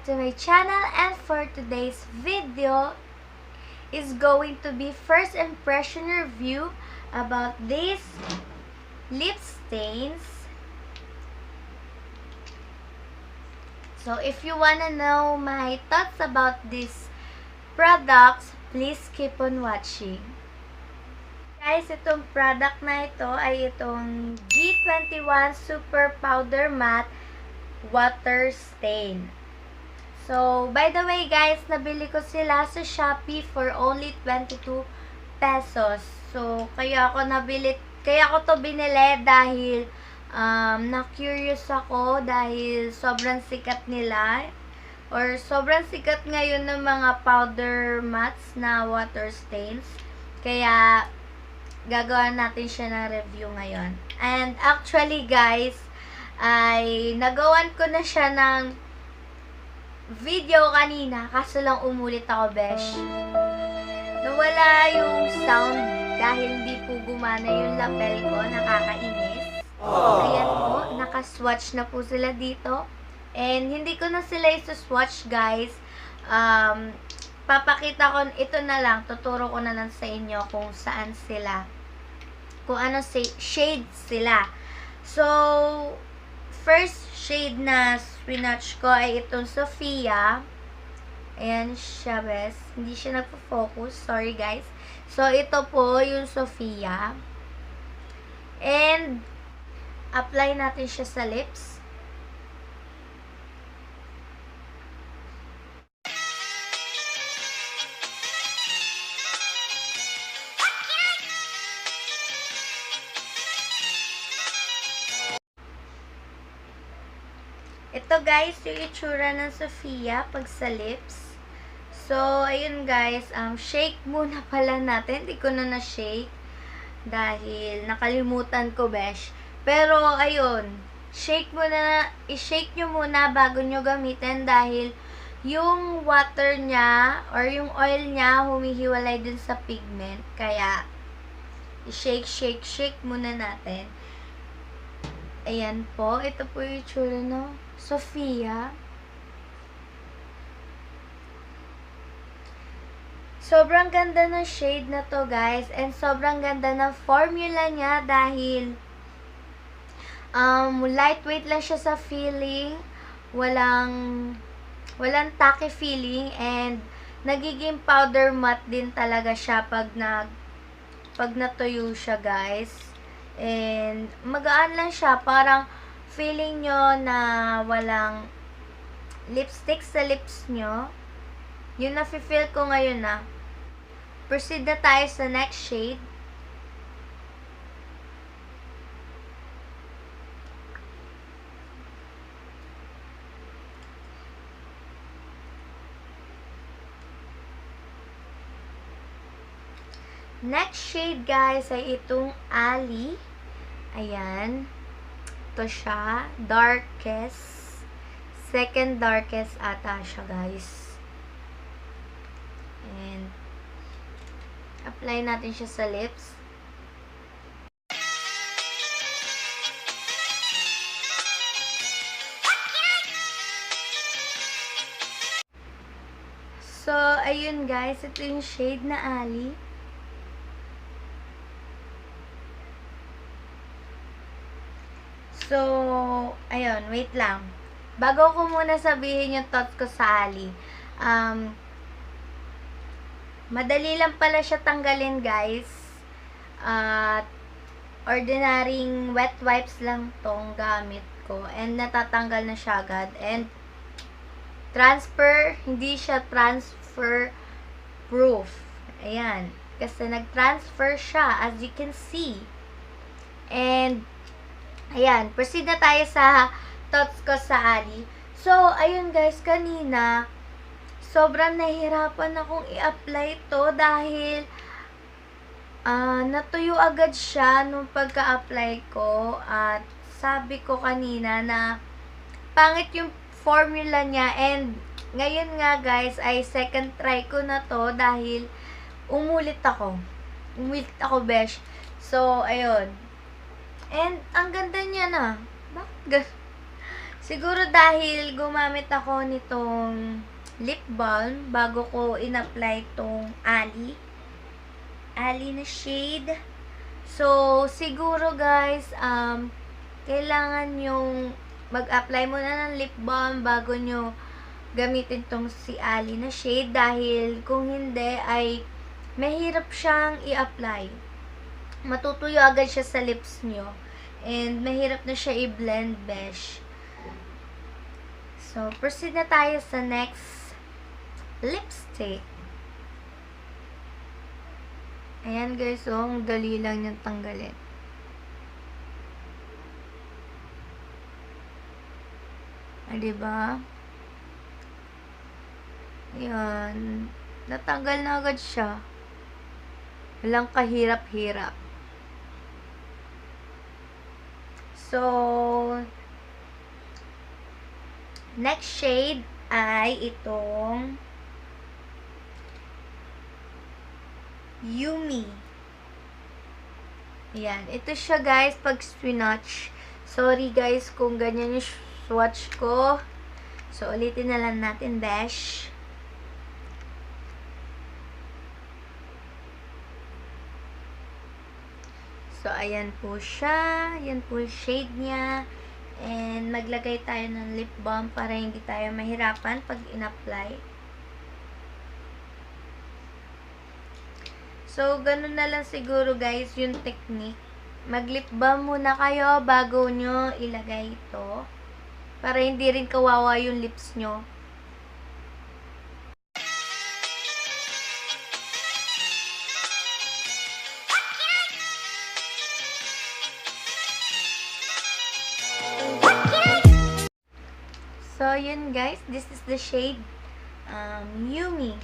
to my channel, and for today's video is going to be first impression review about these lip stains. So if you wanna know my thoughts about these products, please keep on watching. Guys, itong product na ito ay itong G21 Super Powder Matte Water Stain. So, by the way guys, nabili ko sila sa Shopee for only 22 pesos. So, kaya ko to binili dahil na-curious ako dahil sobrang sikat nila or sobrang sikat ngayon ng mga powder mattes na water stains. Kaya, gagawa natin siya ng review ngayon. And actually guys, ay nagawan ko na siya ng video kanina, kaso lang umulit ako, besh. Nawala yung sound dahil hindi po gumana yung lapel ko, nakakainis. Ayan po, nakaswatch na po sila dito. And hindi ko na sila isuswatch guys. Papakita ko, ito na lang, tuturo ko na lang sa inyo kung saan sila, kung ano shade sila. So, first shade na swinatch ko ay itong Sophia. Ayan siya, bes. Hindi siya nagpo-focus. Sorry, guys. So, ito po yung Sophia. And, apply natin siya sa lips. Ito guys, yung itsura ng Sophia pag sa lips. So, ayun guys, shake muna pala natin. Hindi ko na na-shake dahil nakalimutan ko, besh. Pero, ayun, i-shake nyo muna bago nyo gamitin dahil yung water niya or yung oil niya humihiwalay dun sa pigment. Kaya, i-shake muna natin. Ayan po, ito po yung itsura no Sophia. Sobrang ganda ng shade na to guys, and sobrang ganda ng formula niya dahil lightweight lang siya sa feeling, walang tacky feeling, and nagiging powder matte din talaga siya pag natuyo siya guys. And magaan lang siya, parang feeling nyo na walang lipstick sa lips nyo. Yun na-feel ko ngayon na. Proceed na tayo sa next shade. Next shade guys ay itong 𝐕𝐈𝐈𝖔𝐸. Ayan. Ito siya. Darkest. Second darkest ata siya guys. And apply natin siya sa lips. So, ayun guys. Ito yung shade na 𝐕𝐈𝐈𝐷. So, ayun, wait lang. Bago ko muna sabihin yung thoughts ko sa 𝐕𝐈𝐈𝐷, madali lang pala siya tanggalin, guys. Ordinaryong wet wipes lang tong gamit ko. And natatanggal na siya agad. And, hindi siya transfer proof. Ayan. Kasi nag-transfer siya, as you can see. And, ayan, proceed na tayo sa thoughts ko sa 𝐕𝐈𝐈. So, ayun guys, kanina, sobrang nahihirapan akong i-apply ito dahil natuyo agad siya nung pagka-apply ko. At sabi ko kanina na pangit yung formula niya. And ngayon nga guys, ay second try ko na to dahil umulit ako. Besh. So, ayun. And, ang ganda niya na. Bakit Siguro dahil gumamit ako nitong lip balm bago ko in-apply tong 𝐂𝐈 na shade. So, siguro guys, kailangan yung mag-apply muna ng lip balm bago nyo gamitin tong si 𝐂𝐈 na shade dahil kung hindi ay mahirap siyang i-apply. Matutuyo agad siya sa lips nyo and mahirap na siya i-blend besh. So, proceed na tayo sa next lipstick. Ayan guys, ang dali lang niyang tanggalin. Diba? Ayan. Natanggal na agad siya. Walang kahirap-hirap. So, next shade ay itong Yummy. Ayan. Ito siya guys pag swatch. Sorry guys kung ganyan yung swatch ko. So, ulitin na lang natin, besh. So, ayan po siya. Ayan po yung shade niya. And, maglagay tayo ng lip balm para hindi tayo mahirapan pag in-apply. So, ganun na lang siguro guys yung technique. Mag-lip balm muna kayo bago nyo ilagay ito. Para hindi rin kawawa yung lips nyo. So, yun guys. This is the shade Yummy.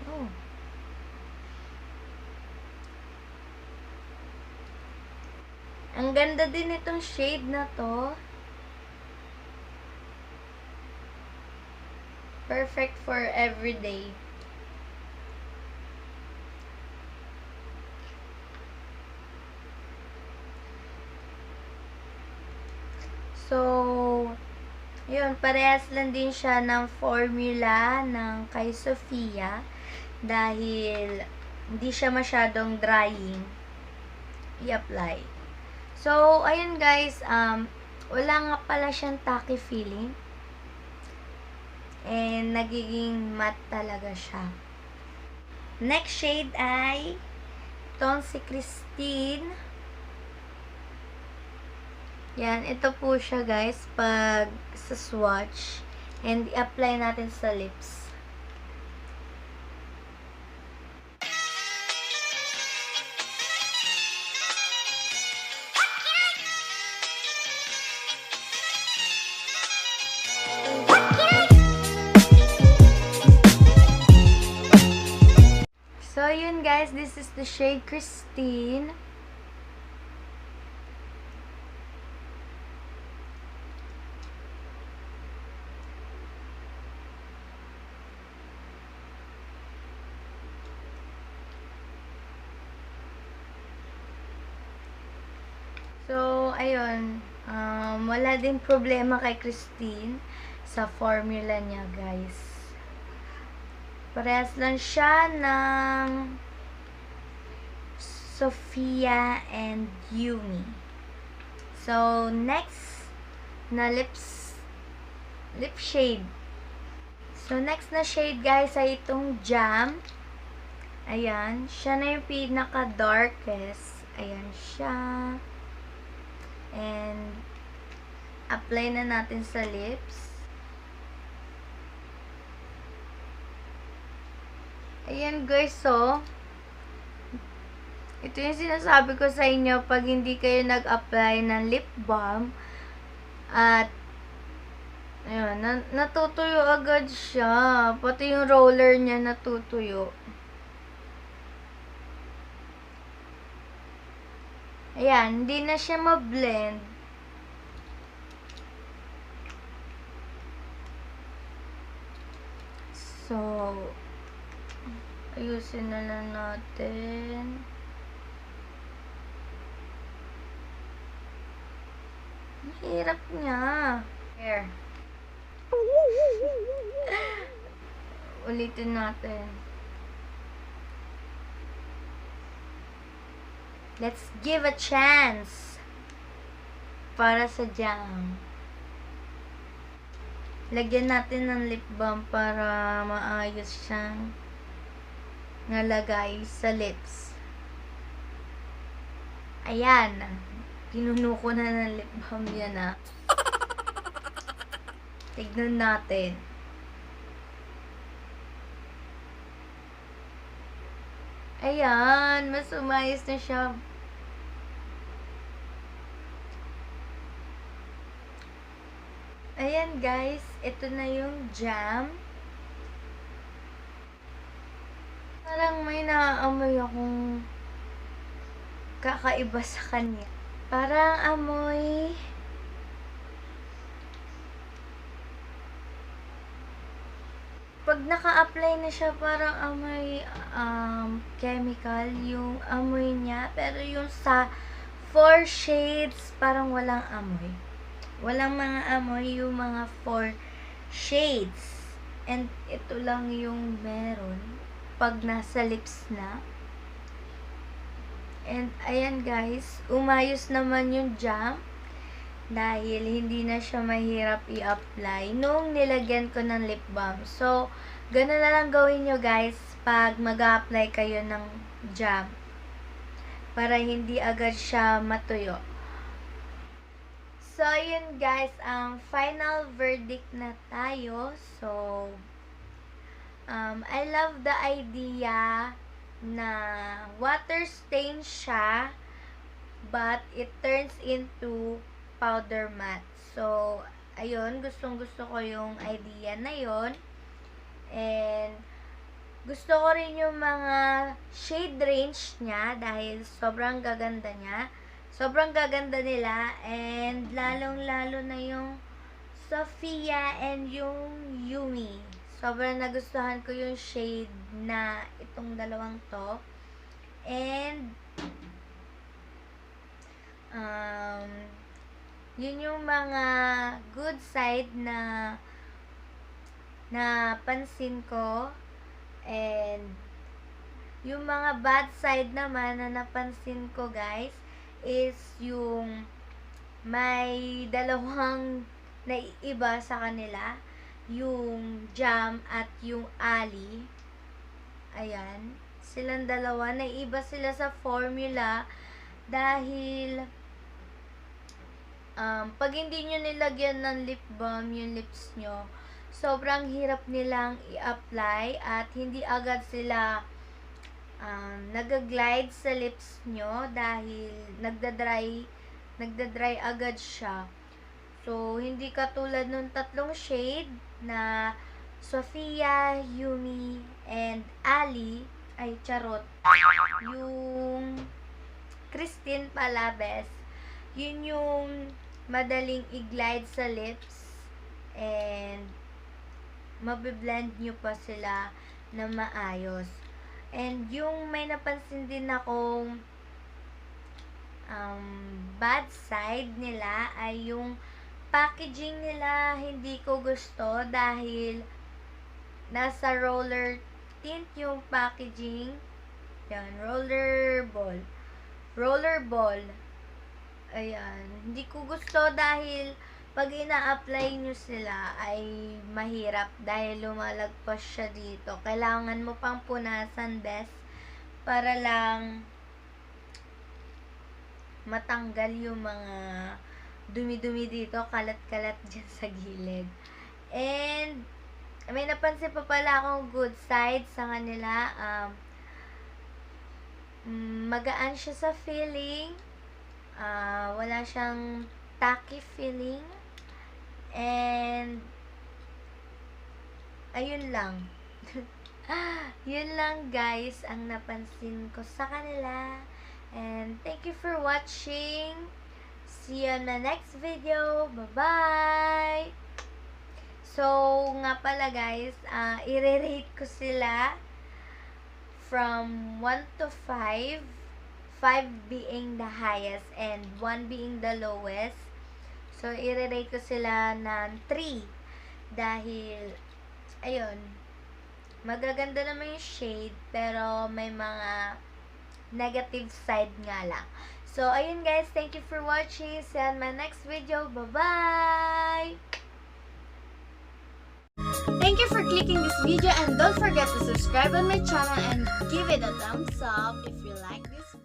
Oh. Ang ganda din itong shade na to. Perfect for everyday. So, yun, parehas lang din siya ng formula ng kay Sophia dahil hindi siya masyadong drying i-apply. So, ayun guys, wala nga pala siyang tacky feeling and nagiging matte talaga siya. Next shade ay itong si Christine. Yan, ito po siya guys pag sa swatch and i-apply natin sa lips. So, yun guys, this is the shade Christine. So, ayun, wala din problema kay Christine sa formula niya, guys. Parehas lang siya ng Sophia and Yummy. So, next na lip shade. So, next na shade, guys, ay itong Jam. Ayan, siya na yung pinaka-darkest. Ayan siya. And, apply na natin sa lips. Ayan guys, so, ito yung sinasabi ko sa inyo pag hindi kayo nag-apply ng lip balm at, ayun, natutuyo agad siya. Pati yung roller niya natutuyo. Ayan, hindi na siya ma-blend. So, ayusin na lang natin. hirap niya. Here. Ulitin natin. Let's give a chance para sa jam. Lagyan natin ng lip balm para maayos siyang nalagay sa lips. Ayan. Pinuno ko na ng lip balm yan, ah. Tignan natin. Ayan. Mas umayos na siya. Ayan, guys. Ito na yung jam. Parang may naaamoy akong kakaiba sa kanya. Parang amoy pag naka-apply na siya, parang amoy chemical yung amoy niya. Pero yung sa 4 shades, parang walang amoy. Walang mga amoy yung mga 4 shades. And ito lang yung meron pag nasa lips na. And ayan guys, umayos naman yung jam dahil hindi na siya mahirap i-apply nung nilagyan ko ng lip balm. So, ganun na lang gawin nyo guys pag mag-a-apply kayo ng jam para hindi agad siya matuyo. So, yun guys, ang final verdict na tayo. So, I love the idea na water stain siya but it turns into powder matte. So, ayun, gustong-gusto ko yung idea na yon. And, gusto ko rin yung mga shade range niya dahil sobrang gaganda niya. Sobrang gaganda nila. And, lalong-lalo na yung Sophia and yung Yumi. Sobrang nagustuhan ko yung shade na itong dalawang to. And, yun yung mga good side na napansin ko. And, yung mga bad side naman na napansin ko guys is yung may dalawang naiiba sa kanila. Yung jam at yung ali. Ayan. Silang dalawa. Naiiba sila sa formula dahil pag hindi nyo nilagyan ng lip balm yung lips nyo, sobrang hirap nilang i-apply at hindi agad sila nag-glide sa lips nyo dahil nagda-dry agad siya. So, hindi katulad nung tatlong shade na Sophia, Yumi, and Ali. Ay, charot. Yung Christine Palabes. Yun yung madaling i-glide sa lips. And mabiblend nyo pa sila na maayos. And yung may napansin din akong bad side nila ay yung packaging nila hindi ko gusto dahil nasa roller tint yung packaging. Yan, roller ball. Ayan, hindi ko gusto dahil pag ina-apply nyo sila ay mahirap dahil lumalagpas siya dito. Kailangan mo pang punasan best para lang matanggal yung mga dumi-dumi dito, kalat-kalat dyan sa gilid. And, may napansin pa pala akong good side sa kanila. Magaan siya sa feeling. Wala siyang tacky feeling. And, ayun lang. Yun lang guys ang napansin ko sa kanila. And, thank you for watching. See you on the next video. Bye-bye! So, nga pala guys, i-rate ko sila from 1 to 5. 5 being the highest and 1 being the lowest. So, i-rate ko sila ng 3. Dahil, ayun, magaganda naman yung shade, pero may mga negative side nga lang. So, ayun guys, thank you for watching. See you on my next video. Bye-bye! Thank you for clicking this video and don't forget to subscribe on my channel and give it a thumbs up if you like this video.